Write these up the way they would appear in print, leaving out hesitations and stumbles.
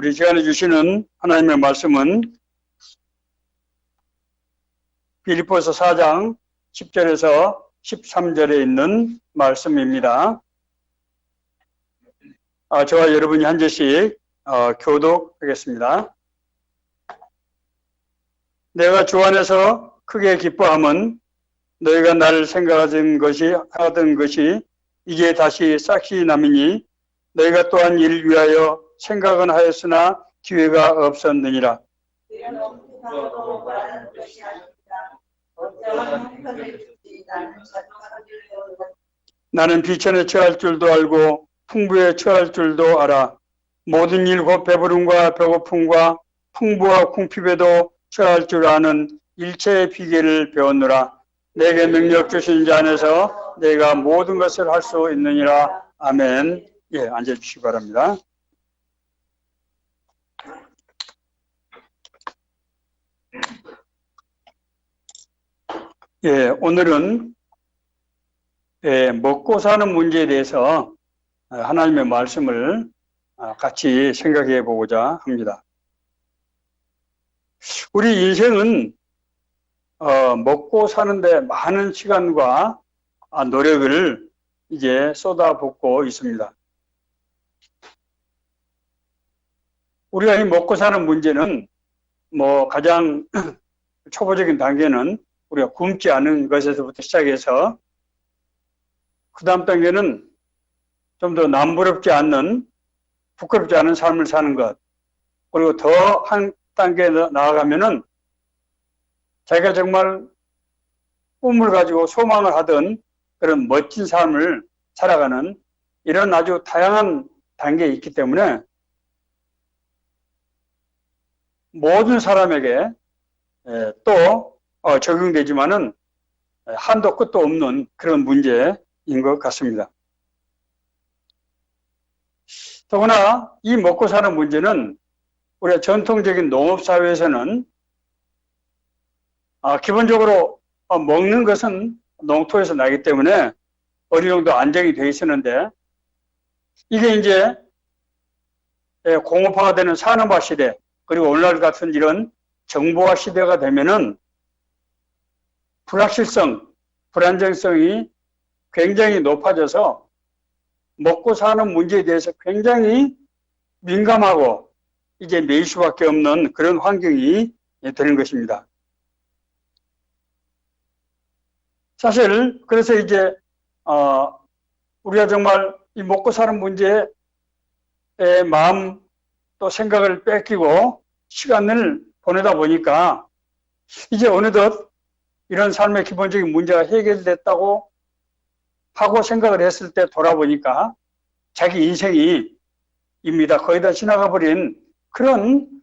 우리 시간에 주시는 하나님의 말씀은 빌립보서 4장 10절에서 13절에 있는 말씀입니다. 저와 여러분이 한 절씩 교독하겠습니다. 내가 주 안에서 크게 기뻐함은 너희가 나를 생각하던 것이 이제 다시 싹시 남이니 너희가 또한 이를 위하여 생각은 하였으나 기회가 없었느니라. 나는 비천에 처할 줄도 알고 풍부에 처할 줄도 알아. 모든 일 곧 배부름과 배고픔과 풍부와 궁핍에도 처할 줄 아는 일체의 비결을 배웠노라. 내게 능력 주신 자 안에서 내가 모든 것을 할 수 있느니라. 아멘. 예, 앉아주시기 바랍니다. 예, 오늘은 먹고 사는 문제에 대해서 하나님의 말씀을 같이 생각해 보고자 합니다. 우리 인생은 먹고 사는데 많은 시간과 노력을 이제 쏟아붓고 있습니다. 우리가 이 먹고 사는 문제는 가장 초보적인 단계는 우리가 굶지 않은 것에서부터 시작해서 그 다음 단계는 좀 더 남부럽지 않는, 부끄럽지 않은 삶을 사는 것, 그리고 더 한 단계 나아가면은 자기가 정말 꿈을 가지고 소망을 하던 그런 멋진 삶을 살아가는 이런 아주 다양한 단계에 있기 때문에 모든 사람에게 또 적용되지만은 한도 끝도 없는 그런 문제인 것 같습니다. 더구나 이 먹고 사는 문제는 우리가 전통적인 농업사회에서는 기본적으로 먹는 것은 농토에서 나기 때문에 어느 정도 안정이 되어 있었는데 이게 이제 공업화가 되는 산업화 시대, 그리고 오늘날 같은 이런 정보화 시대가 되면은 불확실성, 불안정성이 굉장히 높아져서 먹고 사는 문제에 대해서 굉장히 민감하고 이제 매일 수밖에 없는 그런 환경이 되는 것입니다. 사실 그래서 이제 우리가 정말 이 먹고 사는 문제에 마음 또 생각을 뺏기고 시간을 보내다 보니까 이제 어느덧 이런 삶의 기본적인 문제가 해결됐다고 하고 생각을 했을 때 돌아보니까 자기 인생이 이미 다 거의 다 지나가 버린 그런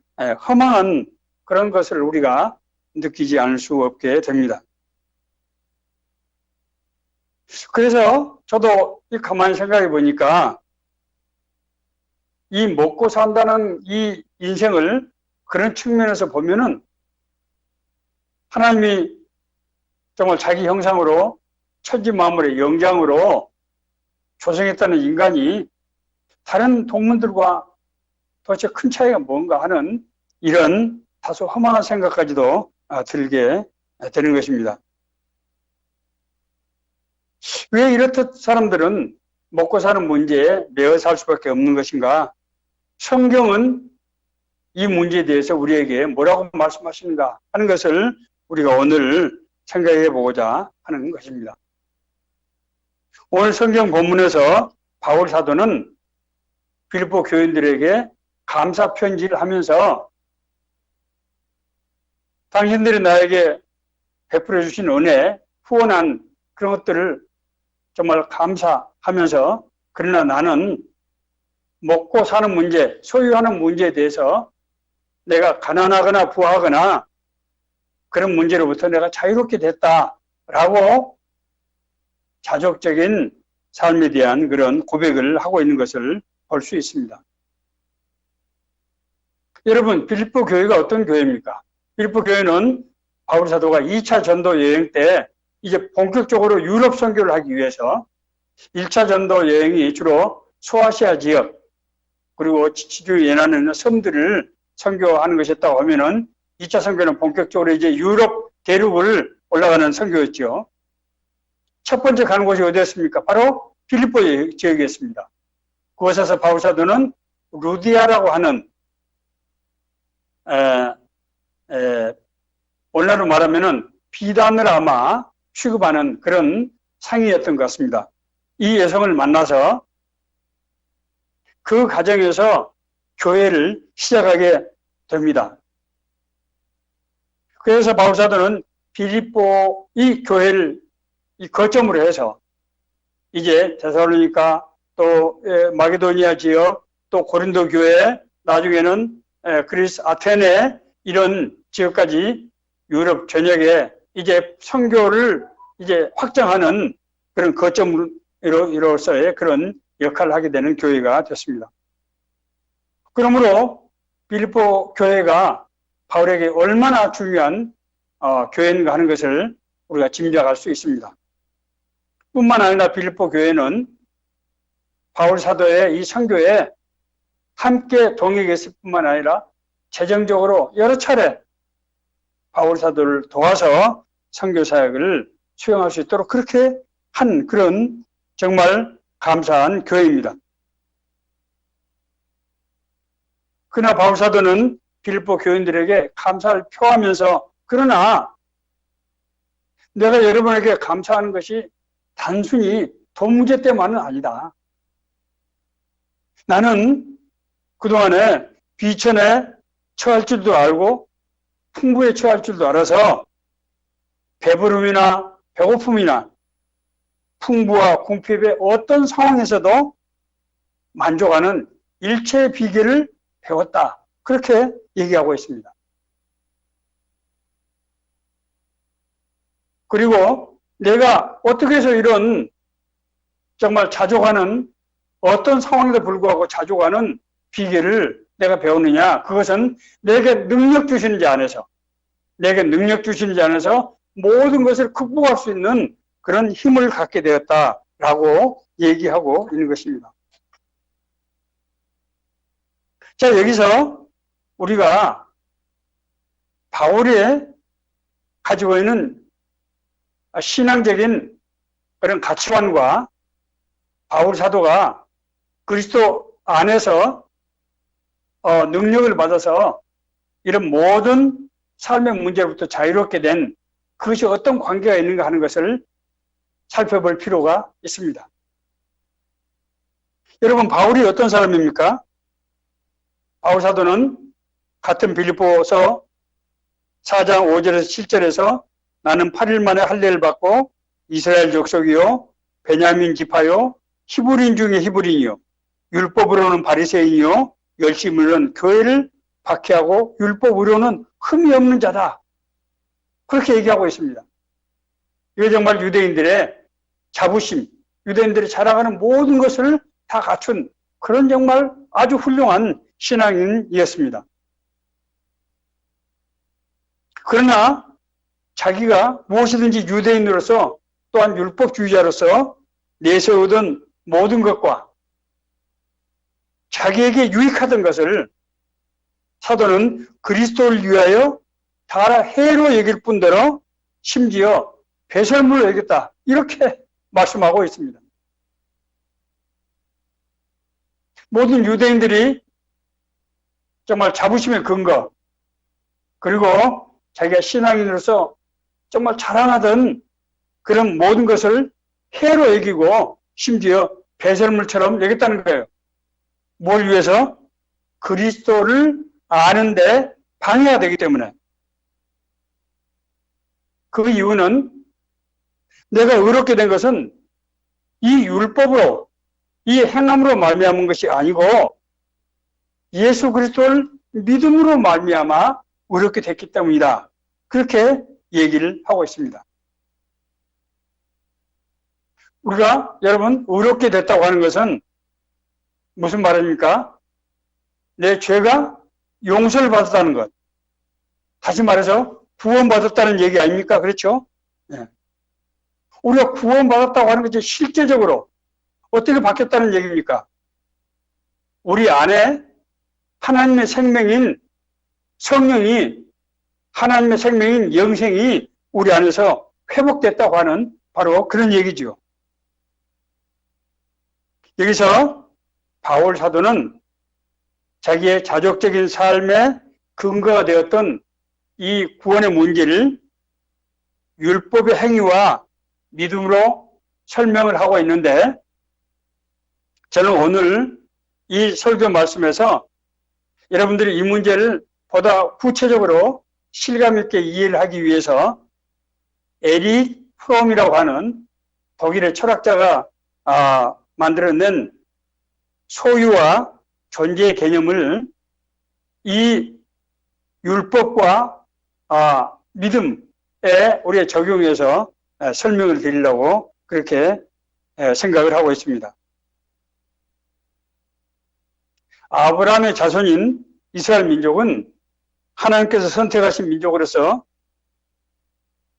허망한 그런 것을 우리가 느끼지 않을 수 없게 됩니다. 그래서 저도 가만히 생각해 보니까 이 먹고 산다는 이 인생을 그런 측면에서 보면은 하나님이 정말 자기 형상으로 천지 만물의 영장으로 조성했다는 인간이 다른 동물들과 도대체 큰 차이가 뭔가 하는 이런 다소 허망한 생각까지도 들게 되는 것입니다. 왜 이렇듯 사람들은 먹고 사는 문제에 매여 살 수밖에 없는 것인가? 성경은 이 문제에 대해서 우리에게 뭐라고 말씀하시는가 하는 것을 우리가 오늘 생각해 보고자 하는 것입니다. 오늘 성경 본문에서 바울 사도는 빌립보 교인들에게 감사 편지를 하면서 당신들이 나에게 베풀어 주신 은혜, 후원한 그런 것들을 정말 감사하면서 그러나 나는 먹고 사는 문제, 소유하는 문제에 대해서 내가 가난하거나 부하거나 그런 문제로부터 내가 자유롭게 됐다라고 자족적인 삶에 대한 그런 고백을 하고 있는 것을 볼 수 있습니다. 여러분, 빌립보 교회가 어떤 교회입니까? 빌립보 교회는 바울 사도가 2차 전도 여행 때 이제 본격적으로 유럽 선교를 하기 위해서 1차 전도 여행이 주로 소아시아 지역, 그리고 지주 연안에 섬들을 선교하는 것이었다고 하면은 2차 선교는 본격적으로 이제 유럽 대륙을 올라가는 선교였죠. 첫 번째 가는 곳이 어디였습니까? 바로 빌립보 지역이었습니다. 그곳에서 바울 사도는 루디아라고 하는 오늘날로 말하면은 비단을 아마 취급하는 그런 상이었던 것 같습니다. 이 여성을 만나서 그 가정에서 교회를 시작하게 됩니다. 그래서 바울 사도는 빌립보 이 교회를 이 거점으로 해서 이제 데살로니가 또 마게도니아 지역 또 고린도 교회 나중에는 그리스 아테네 이런 지역까지 유럽 전역에 이제 선교를 이제 확장하는 그런 거점으로서의 그런 역할을 하게 되는 교회가 됐습니다. 그러므로 빌립보 교회가 바울에게 얼마나 중요한 교회인가 하는 것을 우리가 짐작할 수 있습니다. 뿐만 아니라 빌립보 교회는 바울 사도의 이 선교에 함께 동역했을 뿐만 아니라 재정적으로 여러 차례 바울 사도를 도와서 선교 사역을 수행할 수 있도록 그렇게 한 그런 정말 감사한 교회입니다. 그러나 바울 사도는 빌립보 교인들에게 감사를 표하면서 그러나 내가 여러분에게 감사하는 것이 단순히 돈 문제 때문은 아니다. 나는 그동안에 비천에 처할 줄도 알고 풍부에 처할 줄도 알아서 배부름이나 배고픔이나 풍부와 궁핍의 어떤 상황에서도 만족하는 일체의 비결을 배웠다. 그렇게 얘기하고 있습니다. 그리고 내가 어떻게 해서 이런 정말 자족하는 어떤 상황에도 불구하고 자족하는 비결을 내가 배우느냐? 그것은 내게 능력 주시는 자 안에서 내게 능력 주시는 자 안에서 모든 것을 극복할 수 있는 그런 힘을 갖게 되었다라고 얘기하고 있는 것입니다. 자, 여기서 우리가 바울이 가지고 있는 신앙적인 그런 가치관과 바울 사도가 그리스도 안에서 능력을 받아서 이런 모든 삶의 문제부터 자유롭게 된 그것이 어떤 관계가 있는가 하는 것을 살펴볼 필요가 있습니다. 여러분, 바울이 어떤 사람입니까? 바울 사도는 같은 빌립보서 4장 5절에서 7절에서 나는 8일 만에 할례를 받고 이스라엘 족속이요 베냐민 지파요 히브리인 중에 히브리인이요 율법으로는 바리새인이요 열심으로는 교회를 박해하고 율법으로는 흠이 없는 자다. 그렇게 얘기하고 있습니다. 이게 정말 유대인들의 자부심, 유대인들이 자랑하는 모든 것을 다 갖춘 그런 정말 아주 훌륭한 신앙인이었습니다. 그러나 자기가 무엇이든지 유대인으로서 또한 율법주의자로서 내세우던 모든 것과 자기에게 유익하던 것을 사도는 그리스도를 위하여 다 해로 여길 뿐더러 심지어 배설물로 여겼다. 이렇게 말씀하고 있습니다. 모든 유대인들이 정말 자부심의 근거 그리고 자기가 신앙인으로서 정말 자랑하던 그런 모든 것을 해로 여기고 심지어 배설물처럼 여겼다는 거예요. 뭘 위해서? 그리스도를 아는데 방해가 되기 때문에. 그 이유는 내가 의롭게 된 것은 이 율법으로 이 행함으로 말미암은 것이 아니고 예수 그리스도를 믿음으로 말미암아 의롭게 됐기 때문이다. 그렇게 얘기를 하고 있습니다. 우리가 여러분 의롭게 됐다고 하는 것은 무슨 말입니까? 내 죄가 용서를 받았다는 것. 다시 말해서 구원받았다는 얘기 아닙니까? 그렇죠? 네. 우리가 구원받았다고 하는 것이 실제적으로 어떻게 바뀌었다는 얘기입니까? 우리 안에 하나님의 생명인 성령이, 하나님의 생명인 영생이 우리 안에서 회복됐다고 하는 바로 그런 얘기죠. 여기서 바울 사도는 자기의 자족적인 삶의 근거가 되었던 이 구원의 문제를 율법의 행위와 믿음으로 설명을 하고 있는데, 저는 오늘 이 설교 말씀에서 여러분들이 이 문제를 보다 구체적으로 실감 있게 이해를 하기 위해서 에리 프롬이라고 하는 독일의 철학자가 만들어낸 소유와 존재의 개념을 이 율법과 믿음에 우리가 적용해서 설명을 드리려고 그렇게 생각을 하고 있습니다. 아브라함의 자손인 이스라엘 민족은 하나님께서 선택하신 민족으로서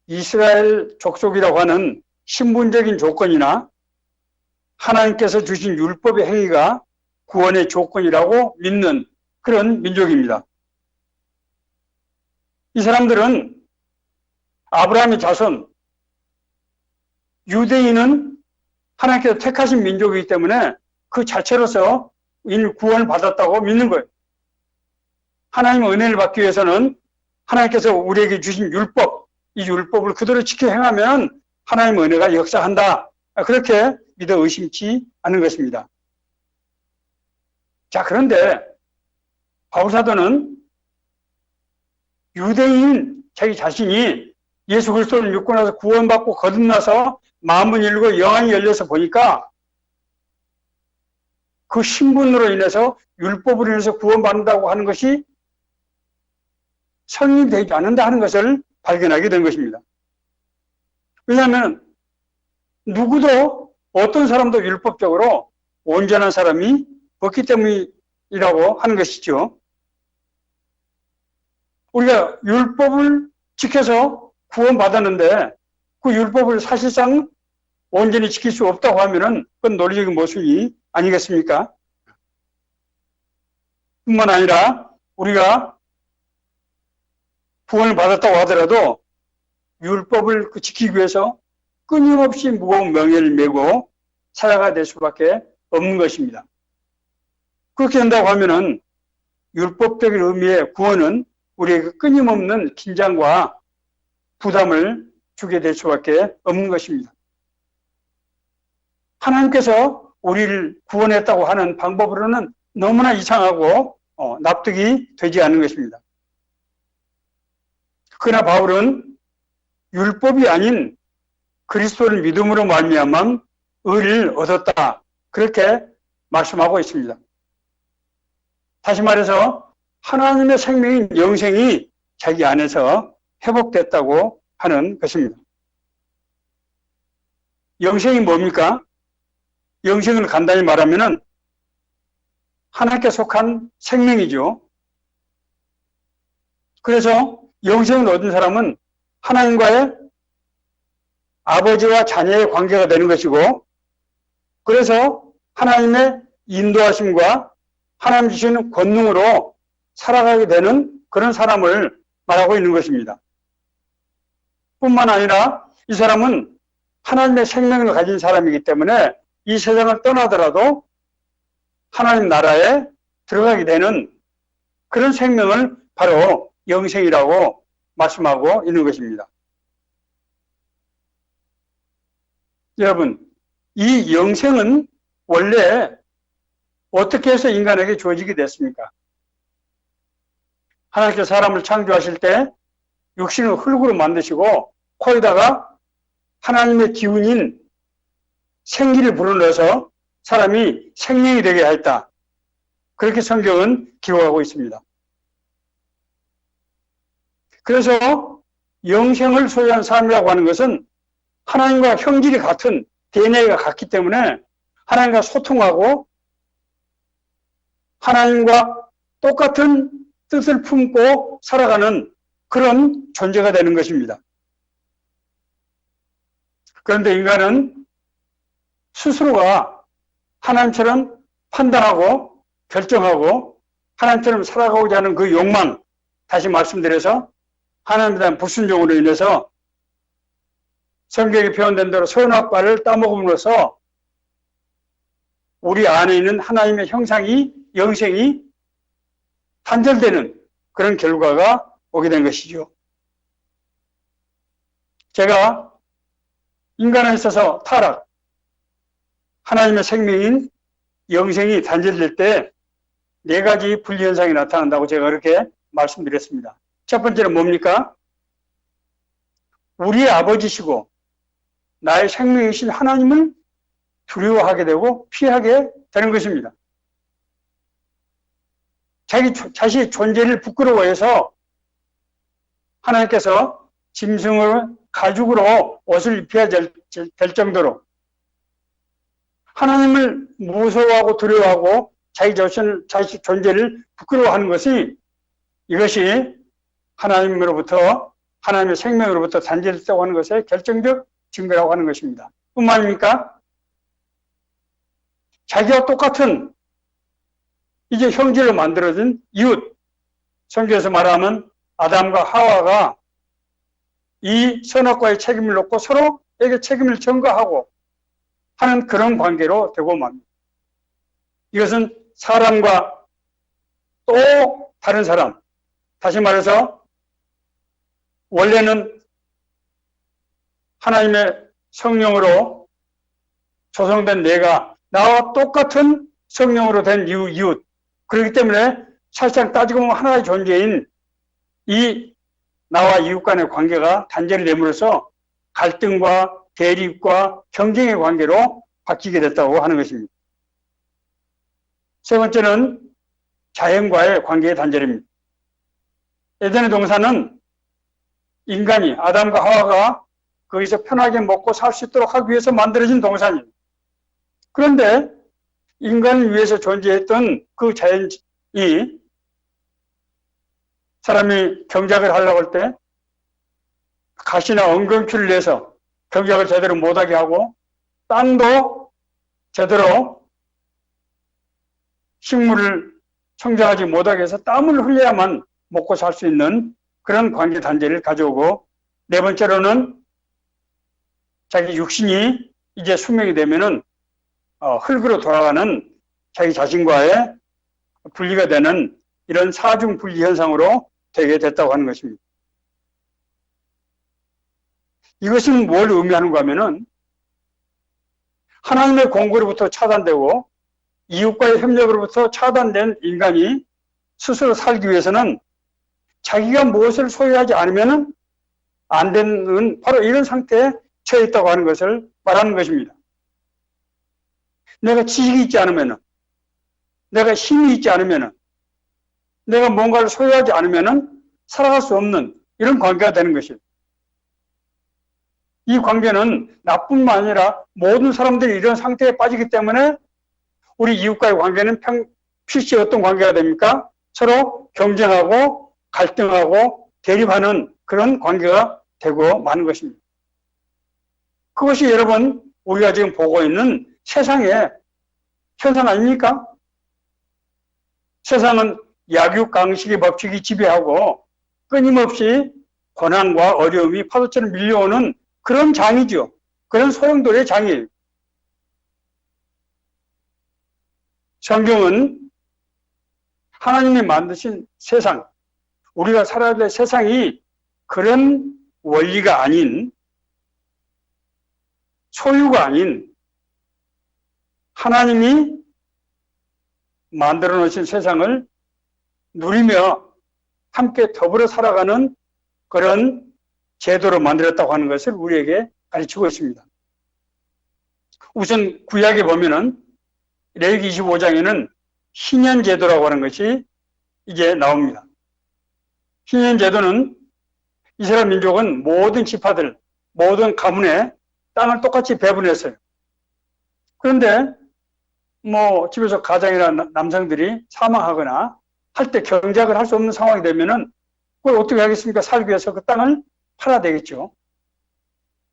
이스라엘 족속이라고 하는 신분적인 조건이나 하나님께서 주신 율법의 행위가 구원의 조건이라고 믿는 그런 민족입니다. 이 사람들은 아브라함의 자손, 유대인은 하나님께서 택하신 민족이기 때문에 그 자체로서 구원을 받았다고 믿는 거예요. 하나님의 은혜를 받기 위해서는 하나님께서 우리에게 주신 율법, 이 율법을 그대로 지켜 행하면 하나님의 은혜가 역사한다. 그렇게 믿어 의심치 않는 것입니다. 자, 그런데 바울사도는 유대인 자기 자신이 예수 그리스도를 믿고 나서 구원받고 거듭나서 마음은 열리고 영안이 열려서 보니까 그 신분으로 인해서 율법으로 인해서 구원받는다고 하는 것이 성립되지 않는다 하는 것을 발견하게 된 것입니다. 왜냐하면 누구도 어떤 사람도 율법적으로 온전한 사람이 없기 때문이라고 하는 것이죠. 우리가 율법을 지켜서 구원받았는데 그 율법을 사실상 온전히 지킬 수 없다고 하면은 그건 논리적인 모순이 아니겠습니까? 뿐만 아니라 우리가 구원을 받았다고 하더라도 율법을 지키기 위해서 끊임없이 무거운 명예를 메고 살아가야 될 수밖에 없는 것입니다. 그렇게 된다고 하면은 율법적인 의미의 구원은 우리에게 끊임없는 긴장과 부담을 주게 될 수밖에 없는 것입니다. 하나님께서 우리를 구원했다고 하는 방법으로는 너무나 이상하고 납득이 되지 않는 것입니다. 그러나 바울은 율법이 아닌 그리스도를 믿음으로 말미암아 의를 얻었다, 그렇게 말씀하고 있습니다. 다시 말해서 하나님의 생명인 영생이 자기 안에서 회복됐다고 하는 것입니다. 영생이 뭡니까? 영생을 간단히 말하면은 하나님께 속한 생명이죠. 그래서 영생을 얻은 사람은 하나님과의 아버지와 자녀의 관계가 되는 것이고, 그래서 하나님의 인도하심과 하나님 주시는 권능으로 살아가게 되는 그런 사람을 말하고 있는 것입니다. 뿐만 아니라 이 사람은 하나님의 생명을 가진 사람이기 때문에 이 세상을 떠나더라도 하나님 나라에 들어가게 되는 그런 생명을 바로 영생이라고 말씀하고 있는 것입니다. 여러분, 이 영생은 원래 어떻게 해서 인간에게 주어지게 됐습니까? 하나님께서 사람을 창조하실 때 육신을 흙으로 만드시고 거기다가 하나님의 기운인 생기를 불어넣어서 사람이 생명이 되게 하였다. 그렇게 성경은 기록하고 있습니다. 그래서 영생을 소유한 사람이라고 하는 것은 하나님과 형질이 같은 DNA가 같기 때문에 하나님과 소통하고 하나님과 똑같은 뜻을 품고 살아가는 그런 존재가 되는 것입니다. 그런데 인간은 스스로가 하나님처럼 판단하고 결정하고 하나님처럼 살아가고자 하는 그 욕망, 다시 말씀드려서 하나님에 대한 불순종으로 인해서 성경에 표현된 대로 선악과를 따먹음으로써 우리 안에 있는 하나님의 형상이, 영생이 단절되는 그런 결과가 오게 된 것이죠. 제가 인간에 있어서 타락, 하나님의 생명인 영생이 단절될 때 네 가지 분리현상이 나타난다고 제가 그렇게 말씀드렸습니다. 첫 번째는 뭡니까? 우리의 아버지시고 나의 생명이신 하나님을 두려워하게 되고 피하게 되는 것입니다. 자신의 존재를 부끄러워해서 하나님께서 짐승을 가죽으로 옷을 입혀야 될 정도로 하나님을 무서워하고 두려워하고 자기 존재를 부끄러워하는 것이 이것이 하나님으로부터 하나님의 생명으로부터 단절됐다고 하는 것의 결정적 증거라고 하는 것입니다. 뿐만 아닙니까? 자기와 똑같은 이제 형제로 만들어진 이웃, 성경에서 말하면 아담과 하와가 이 선악과의 책임을 놓고 서로에게 책임을 전가하고 하는 그런 관계로 되고 맙니다. 이것은 사람과 또 다른 사람, 다시 말해서 원래는 하나님의 성령으로 조성된 내가 나와 똑같은 성령으로 된 이웃, 그렇기 때문에 사실상 따지고 보면 하나의 존재인 이 나와 이웃 간의 관계가 단절이 됨으로써 갈등과 대립과 경쟁의 관계로 바뀌게 됐다고 하는 것입니다. 세 번째는 자연과의 관계의 단절입니다. 에덴의 동산은 인간이 아담과 하와가 거기서 편하게 먹고 살 수 있도록 하기 위해서 만들어진 동산입니다. 그런데 인간을 위해서 존재했던 그 자연이 사람이 경작을 하려고 할 때 가시나 엉겅퀴를 내서 경작을 제대로 못하게 하고 땅도 제대로 식물을 성장하지 못하게 해서 땀을 흘려야만 먹고 살 수 있는 그런 관계 단절을 가져오고, 네 번째로는 자기 육신이 이제 수명이 되면은 흙으로 돌아가는 자기 자신과의 분리가 되는 이런 사중 분리 현상으로 되게 됐다고 하는 것입니다. 이것은 뭘 의미하는가 하면은 하나님의 공급으로부터 차단되고 이웃과의 협력으로부터 차단된 인간이 스스로 살기 위해서는 자기가 무엇을 소유하지 않으면 안 되는 바로 이런 상태에 처해 있다고 하는 것을 말하는 것입니다. 내가 지식이 있지 않으면, 내가 힘이 있지 않으면, 내가 뭔가를 소유하지 않으면 살아갈 수 없는 이런 관계가 되는 것입니다. 이 관계는 나뿐만 아니라 모든 사람들이 이런 상태에 빠지기 때문에 우리 이웃과의 관계는 필시 어떤 관계가 됩니까? 서로 경쟁하고 갈등하고 대립하는 그런 관계가 되고 마는 것입니다. 그것이 여러분 우리가 지금 보고 있는 세상의 현상 아닙니까? 세상은 약육강식의 법칙이 지배하고 끊임없이 고난과 어려움이 파도처럼 밀려오는 그런 장이죠. 그런 소용돌이의 장이에요. 성경은 하나님이 만드신 세상, 우리가 살아야 될 세상이 그런 원리가 아닌, 소유가 아닌 하나님이 만들어 놓으신 세상을 누리며 함께 더불어 살아가는 그런 제도로 만들었다고 하는 것을 우리에게 가르치고 있습니다. 우선 구약에 보면은 레위기 25장에는 희년제도라고 하는 것이 이제 나옵니다. 희년제도는 이스라엘 민족은 모든 지파들, 모든 가문에 땅을 똑같이 배분했어요. 그런데 집에서 가장이나 남성들이 사망하거나 할 때 경작을 할 수 없는 상황이 되면은 그걸 어떻게 하겠습니까? 살기 위해서 그 땅을 팔아야 되겠죠.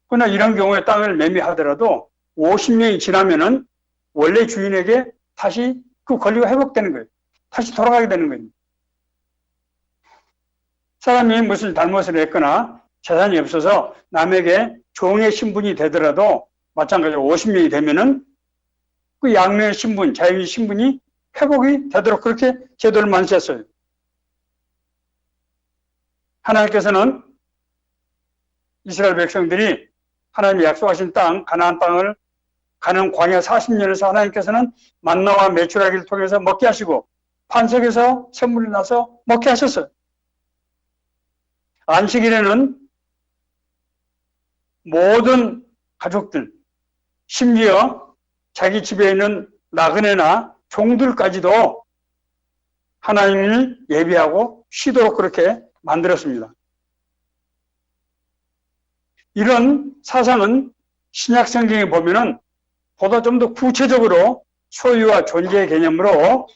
그러나 이런 경우에 땅을 매매하더라도 50년이 지나면은 원래 주인에게 다시 그 권리가 회복되는 거예요. 다시 돌아가게 되는 거예요. 사람이 무슨 잘못을 했거나 재산이 없어서 남에게 종의 신분이 되더라도 마찬가지로 50명이 되면은 그 양면의 신분, 자유의 신분이 회복이 되도록 그렇게 제도를 만드셨어요. 하나님께서는 이스라엘 백성들이 하나님이 약속하신 땅, 가나안 땅을 가는 광야 40년에서 하나님께서는 만나와 메추라기를 통해서 먹게 하시고 반석에서 샘물이 나서 먹게 하셨어요. 안식일에는 모든 가족들, 심지어 자기 집에 있는 나그네나 종들까지도 하나님을 예배하고 쉬도록 그렇게 만들었습니다. 이런 사상은 신약 성경에 보면은 보다 좀 더 구체적으로 소유와 존재의 개념으로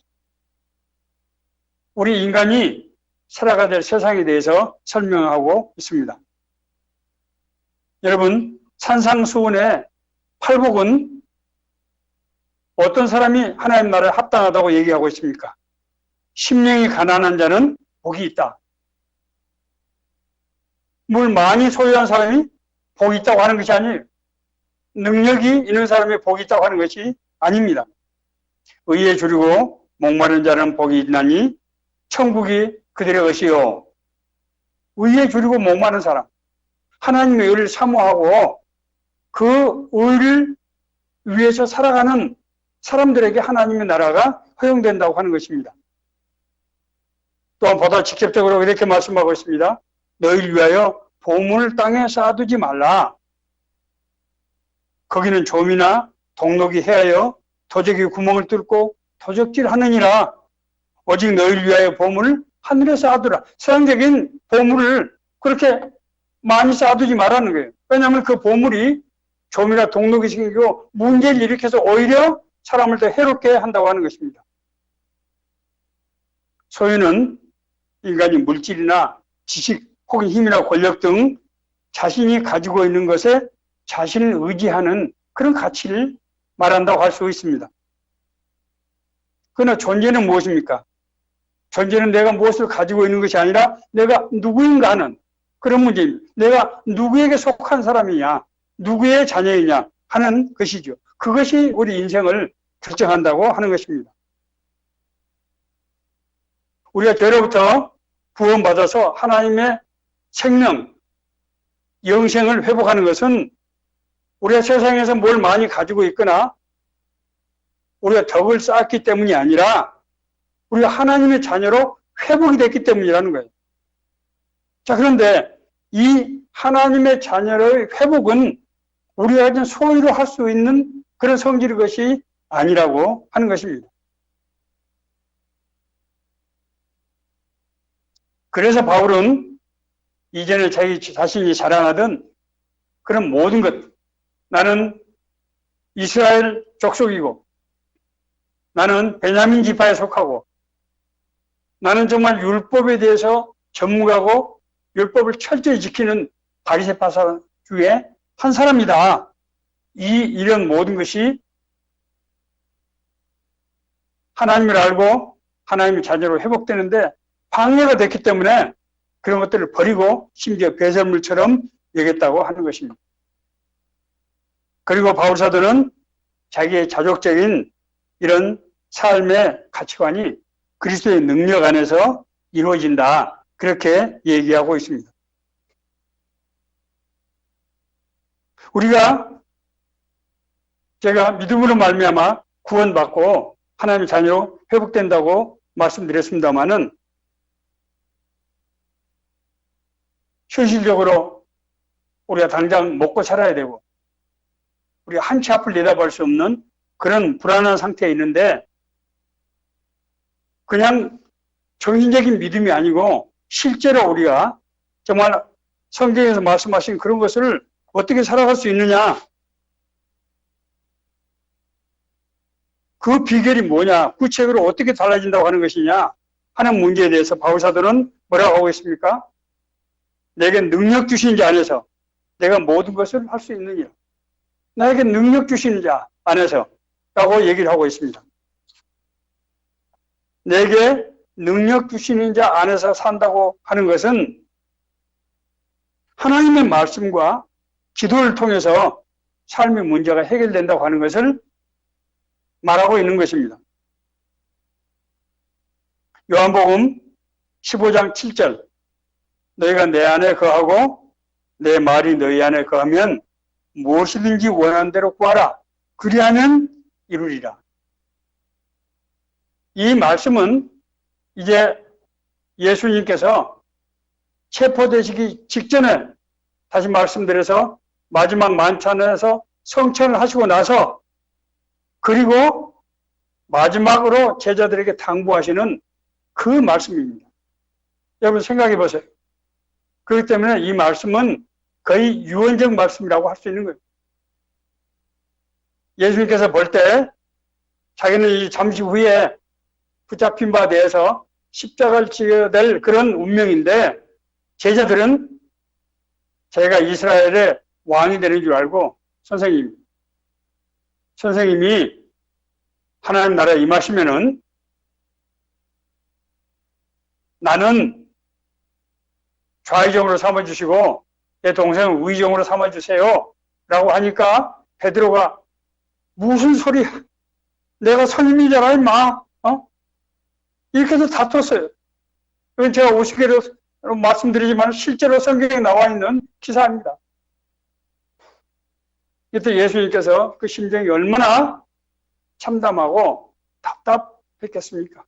우리 인간이 살아가야 될 세상에 대해서 설명하고 있습니다. 여러분, 산상수훈의 팔복은 어떤 사람이 하나님 나라에 합당하다고 얘기하고 있습니까? 심령이 가난한 자는 복이 있다. 물 많이 소유한 사람이 복이 있다고 하는 것이 아니에요. 능력이 있는 사람이 복이 있다고 하는 것이 아닙니다. 의에 줄이고 목마른 자는 복이 있나니 천국이 그들의 것이요. 의에 줄이고 목마른 사람, 하나님의 의를 사모하고 그 의를 위해서 살아가는 사람들에게 하나님의 나라가 허용된다고 하는 것입니다. 또한 보다 직접적으로 이렇게 말씀하고 있습니다. 너희를 위하여 보물을 땅에 쌓아두지 말라. 거기는 좀이나 동록이 해하여 도적이 구멍을 뚫고 도적질하느니라. 오직 너희를 위하여 보물을 하늘에 쌓아두라. 세상적인 보물을 그렇게 많이 쌓아두지 말라는 거예요. 왜냐하면 그 보물이 좀이나 동록이 생기고 문제를 일으켜서 오히려 사람을 더 해롭게 한다고 하는 것입니다. 소유는 인간이 물질이나 지식 혹은 힘이나 권력 등 자신이 가지고 있는 것에 자신을 의지하는 그런 가치를 말한다고 할 수 있습니다. 그러나 존재는 무엇입니까? 존재는 내가 무엇을 가지고 있는 것이 아니라 내가 누구인가 하는 그런 문제입니다. 내가 누구에게 속한 사람이냐, 누구의 자녀이냐 하는 것이죠. 그것이 우리 인생을 결정한다고 하는 것입니다. 우리가 죄로부터 구원받아서 하나님의 생명, 영생을 회복하는 것은 우리가 세상에서 뭘 많이 가지고 있거나 우리가 덕을 쌓았기 때문이 아니라 우리가 하나님의 자녀로 회복이 됐기 때문이라는 거예요. 자, 그런데 이 하나님의 자녀의 회복은 우리가 가진 소유로 할 수 있는 그런 성질의 것이 아니라고 하는 것입니다. 그래서 바울은 이전에 자기 자신이 자랑하던 그런 모든 것, 나는 이스라엘 족속이고 나는 베냐민 지파에 속하고 나는 정말 율법에 대해서 전문가고 율법을 철저히 지키는 바리새파 중에 한 사람이다. 이런 모든 것이 하나님을 알고 하나님의 자녀로 회복되는데 방해가 됐기 때문에 그런 것들을 버리고 심지어 배설물처럼 여겼다고 하는 것입니다. 그리고 바울사도는 자기의 자족적인 이런 삶의 가치관이 그리스도의 능력 안에서 이루어진다. 그렇게 얘기하고 있습니다. 제가 믿음으로 말미암아 구원받고 하나님의 자녀로 회복된다고 말씀드렸습니다마는 현실적으로 우리가 당장 먹고 살아야 되고 우리가 한치 앞을 내다볼 수 없는 그런 불안한 상태에 있는데 그냥 정신적인 믿음이 아니고 실제로 우리가 정말 성경에서 말씀하신 그런 것을 어떻게 살아갈 수 있느냐, 그 비결이 뭐냐, 구체적으로 어떻게 달라진다고 하는 것이냐 하는 문제에 대해서 바울사도는 뭐라고 하고 있습니까? 내게 능력 주신 자 안에서 내가 모든 것을 할 수 있느냐, 나에게 능력 주시는 자 안에서 라고 얘기를 하고 있습니다. 내게 능력 주시는 자 안에서 산다고 하는 것은 하나님의 말씀과 기도를 통해서 삶의 문제가 해결된다고 하는 것을 말하고 있는 것입니다. 요한복음 15장 7절 너희가 내 안에 거하고 내 말이 너희 안에 거하면 무엇이든지 원하는 대로 구하라. 그리하면 이루리라. 이 말씀은 이제 예수님께서 체포되시기 직전에 다시 말씀드려서 마지막 만찬에서 성천을 하시고 나서 그리고 마지막으로 제자들에게 당부하시는 그 말씀입니다. 여러분 생각해 보세요. 그렇기 때문에 이 말씀은 거의 유언적 말씀이라고 할 수 있는 거예요. 예수님께서 볼 때 자기는 이 잠시 후에 붙잡힌 바 대해서 십자가를 지어야 될 그런 운명인데 제자들은 제가 이스라엘의 왕이 되는 줄 알고 선생님이 하나님 나라에 임하시면은 나는 좌의정으로 삼아주시고 내 동생은 우의정으로 삼아주세요 라고 하니까 베드로가 무슨 소리야, 내가 선임이잖아 임마, 이렇게 해서 다퉜어요. 이건 제가 우스개로 말씀드리지만 실제로 성경에 나와 있는 기사입니다. 이때 예수님께서 그 심정이 얼마나 참담하고 답답했겠습니까?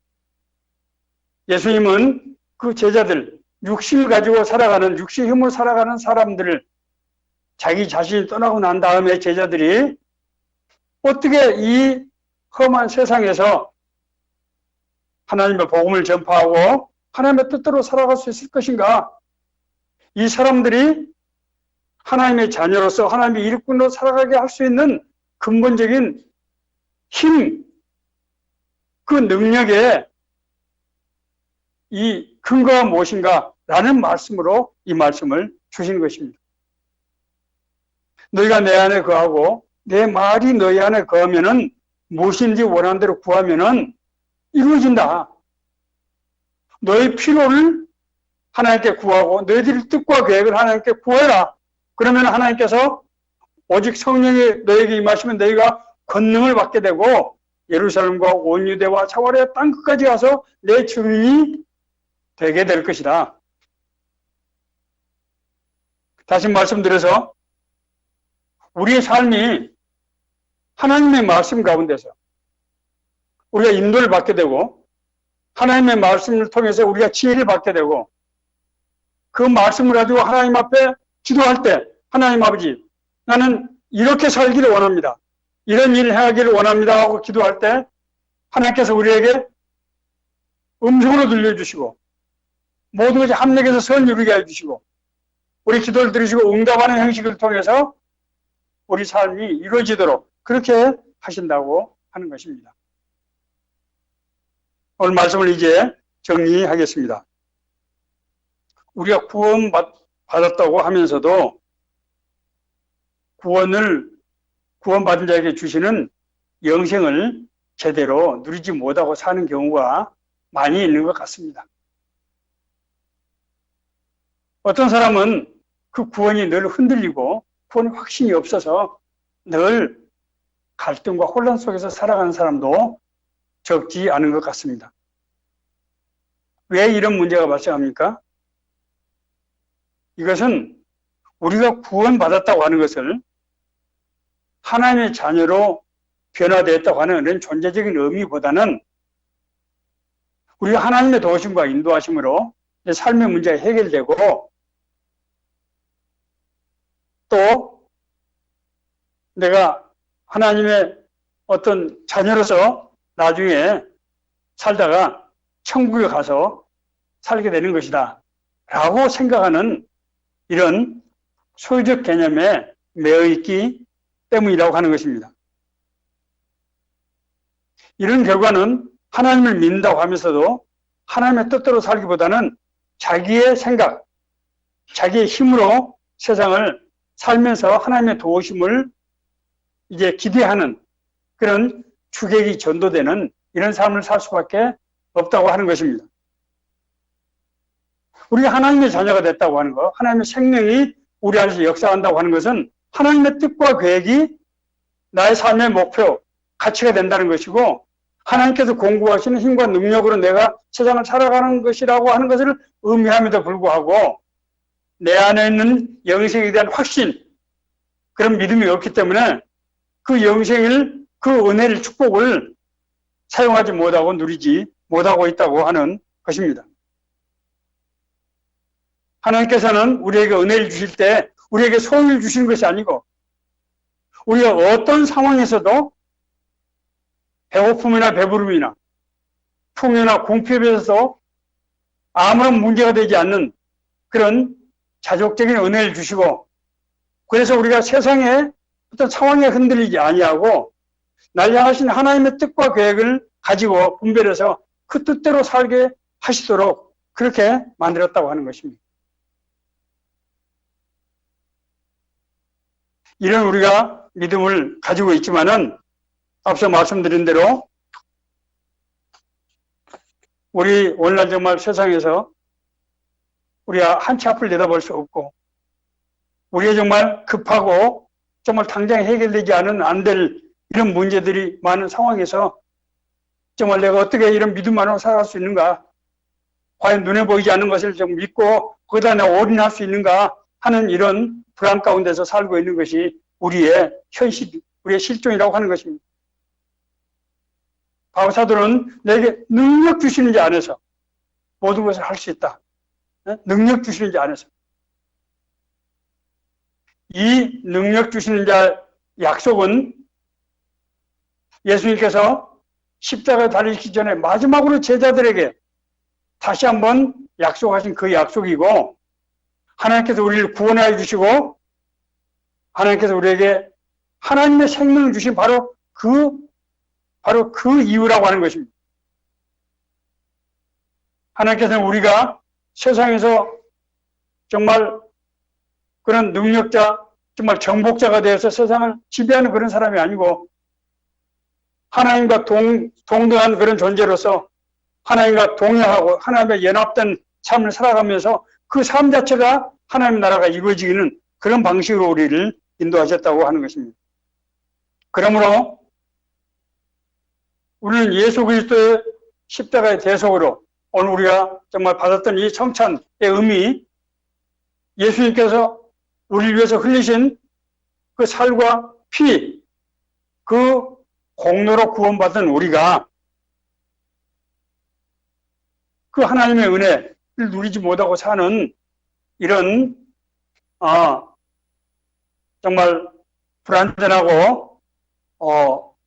예수님은 그 제자들, 육신을 가지고 살아가는, 육신의 힘으로 살아가는 사람들을 자기 자신이 떠나고 난 다음에 제자들이 어떻게 이 험한 세상에서 하나님의 복음을 전파하고 하나님의 뜻대로 살아갈 수 있을 것인가? 이 사람들이 하나님의 자녀로서 하나님의 일꾼으로 살아가게 할 수 있는 근본적인 힘, 그 능력에 이 근거가 무엇인가? 라는 말씀으로 이 말씀을 주신 것입니다. 너희가 내 안에 거하고 내 말이 너희 안에 거하면은 무엇인지 원하는 대로 구하면은 이루어진다. 너희 필요를 하나님께 구하고 너희들의 뜻과 계획을 하나님께 구해라. 그러면 하나님께서 오직 성령이 너에게 임하시면 너희가 권능을 받게 되고 예루살렘과 온 유대와 사마리아 땅 끝까지 가서 내 증인이 되게 될 것이다. 다시 말씀드려서 우리의 삶이 하나님의 말씀 가운데서 우리가 인도를 받게 되고 하나님의 말씀을 통해서 우리가 지혜를 받게 되고 그 말씀을 가지고 하나님 앞에 기도할 때 하나님 아버지 나는 이렇게 살기를 원합니다. 이런 일을 행하기를 원합니다 하고 기도할 때 하나님께서 우리에게 음성으로 들려주시고 모든 것이 합력해서 선 이루게 해주시고 우리 기도를 들으시고 응답하는 형식을 통해서 우리 삶이 이루어지도록 그렇게 하신다고 하는 것입니다. 오늘 말씀을 이제 정리하겠습니다. 우리가 구원받았다고 하면서도 구원받은 자에게 주시는 영생을 제대로 누리지 못하고 사는 경우가 많이 있는 것 같습니다. 어떤 사람은 그 구원이 늘 흔들리고 구원의 확신이 없어서 늘 갈등과 혼란 속에서 살아가는 사람도 적지 않은 것 같습니다. 왜 이런 문제가 발생합니까? 이것은 우리가 구원받았다고 하는 것을 하나님의 자녀로 변화되었다고 하는 이런 존재적인 의미보다는 우리가 하나님의 도우심과 인도하심으로 삶의 문제가 해결되고 또 내가 하나님의 어떤 자녀로서 나중에 살다가 천국에 가서 살게 되는 것이다 라고 생각하는 이런 소유적 개념에 매여 있기 때문이라고 하는 것입니다. 이런 결과는 하나님을 믿는다고 하면서도 하나님의 뜻대로 살기보다는 자기의 생각, 자기의 힘으로 세상을 살면서 하나님의 도우심을 이제 기대하는 그런 주객이 전도되는 이런 삶을 살 수밖에 없다고 하는 것입니다. 우리가 하나님의 자녀가 됐다고 하는 것, 하나님의 생명이 우리 안에서 역사한다고 하는 것은 하나님의 뜻과 계획이 나의 삶의 목표, 가치가 된다는 것이고, 하나님께서 공급하시는 힘과 능력으로 내가 세상을 살아가는 것이라고 하는 것을 의미함에도 불구하고 내 안에 있는 영생에 대한 확신, 그런 믿음이 없기 때문에 그 영생을, 그 은혜를, 축복을 사용하지 못하고 누리지 못하고 있다고 하는 것입니다. 하나님께서는 우리에게 은혜를 주실 때 우리에게 소원을 주시는 것이 아니고, 우리가 어떤 상황에서도 배고픔이나 배부름이나 풍요나 궁핍에서도 아무런 문제가 되지 않는 그런 자족적인 은혜를 주시고, 그래서 우리가 세상의 어떤 상황에 흔들리지 아니하고 날 향하신 하나님의 뜻과 계획을 가지고 분별해서 그 뜻대로 살게 하시도록 그렇게 만들었다고 하는 것입니다. 이런 우리가 믿음을 가지고 있지만은 앞서 말씀드린 대로 우리 오늘날 정말 세상에서 우리가 한치 앞을 내다볼 수 없고, 우리가 정말 급하고 정말 당장 해결되지 않은 안 될 이런 문제들이 많은 상황에서 정말 내가 어떻게 이런 믿음만으로 살아갈 수 있는가, 과연 눈에 보이지 않는 것을 좀 믿고 거기다 내가 올인할 수 있는가 하는 이런 불안 가운데서 살고 있는 것이 우리의 현실, 우리의 실존이라고 하는 것입니다. 바울사도는 내게 능력 주시는 자 안에서 모든 것을 할 수 있다. 능력 주시는 자 안에서. 이 능력 주시는 자 약속은 예수님께서 십자가에 달리시기 전에 마지막으로 제자들에게 다시 한번 약속하신 그 약속이고, 하나님께서 우리를 구원하여 주시고 하나님께서 우리에게 하나님의 생명을 주신 바로 그 이유라고 하는 것입니다. 하나님께서는 우리가 세상에서 정말 그런 능력자, 정말 정복자가 되어서 세상을 지배하는 그런 사람이 아니고, 하나님과 동등한 그런 존재로서 하나님과 동행하고 하나님과 연합된 삶을 살아가면서 그 삶 자체가 하나님의 나라가 이루어지는 그런 방식으로 우리를 인도하셨다고 하는 것입니다. 그러므로 우리는 예수 그리스도의 십자가의 대속으로 오늘 우리가 정말 받았던 이 성찬의 의미, 예수님께서 우리를 위해서 흘리신 그 살과 피, 그 공로로 구원받은 우리가 그 하나님의 은혜를 누리지 못하고 사는 이런 정말 불안전하고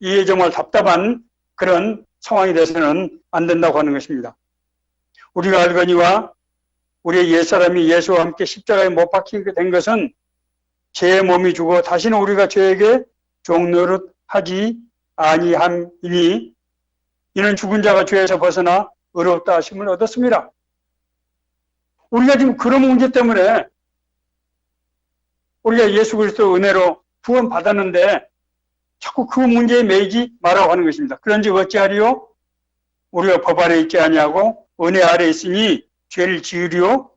이에 정말 답답한 그런 상황이 돼서는 안 된다고 하는 것입니다. 우리가 알거니와 우리의 옛사람이 예수와 함께 십자가에 못 박히게 된 것은 죄의 몸이 죽어 다시는 우리가 죄에게 종노릇 하지 아니함이니, 이는 죽은 자가 죄에서 벗어나 의롭다 하심을 얻었습니다. 우리가 지금 그런 문제 때문에 우리가 예수 그리스도 은혜로 구원 받았는데 자꾸 그 문제에 매이지 말라고 하는 것입니다. 그런즉 어찌하리요? 우리가 법 아래 있지 아니하고 은혜 아래 있으니 죄를 지으리요?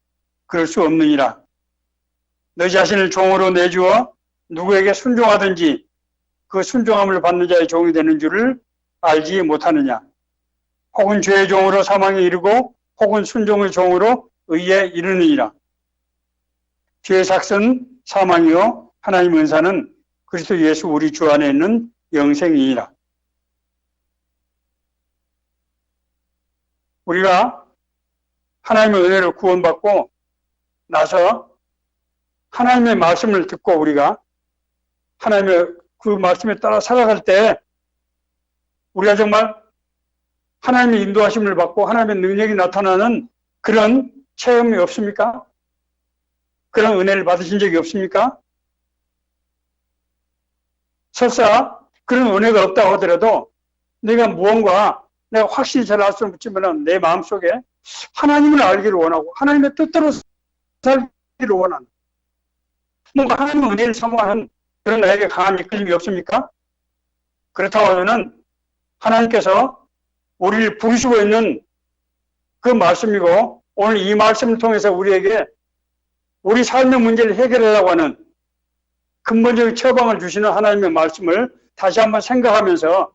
그럴 수 없느니라. 너 자신을 종으로 내주어 누구에게 순종하든지 그 순종함을 받는 자의 종이 되는 줄을 알지 못하느냐. 혹은 죄의 종으로 사망에 이르고 혹은 순종의 종으로 의에 이르느니라. 죄의 삭은 사망이요 하나님의 은사는 그리스도 예수 우리 주 안에 있는 영생이니라. 우리가 하나님의 은혜로 구원받고 나서 하나님의 말씀을 듣고 우리가 하나님의 그 말씀에 따라 살아갈 때 우리가 정말 하나님의 인도하심을 받고 하나님의 능력이 나타나는 그런 체험이 없습니까? 그런 은혜를 받으신 적이 없습니까? 설사 그런 은혜가 없다고 하더라도 내가 무언가 내가 확실히 잘 알 수 없지만 내 마음속에 하나님을 알기를 원하고 하나님의 뜻대로 살기를 원하는, 뭔가 하나님의 은혜를 사모하는 그런 나에게 강한 이끌림이 없습니까? 그렇다고 하면 하나님께서 우리를 부르시고 있는 그 말씀이고, 오늘 이 말씀을 통해서 우리에게 우리 삶의 문제를 해결하려고 하는 근본적인 처방을 주시는 하나님의 말씀을 다시 한번 생각하면서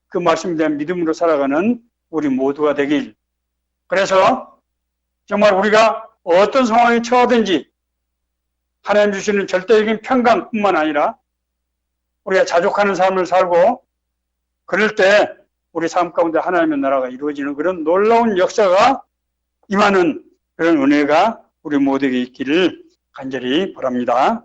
그 말씀에 대한 믿음으로 살아가는 우리 모두가 되길. 그래서 정말 우리가 어떤 상황에 처하든지 하나님 주시는 절대적인 평강뿐만 아니라 우리가 자족하는 삶을 살고 그럴 때 우리 삶 가운데 하나님의 나라가 이루어지는 그런 놀라운 역사가 임하는 그런 은혜가 우리 모두에게 있기를 간절히 바랍니다.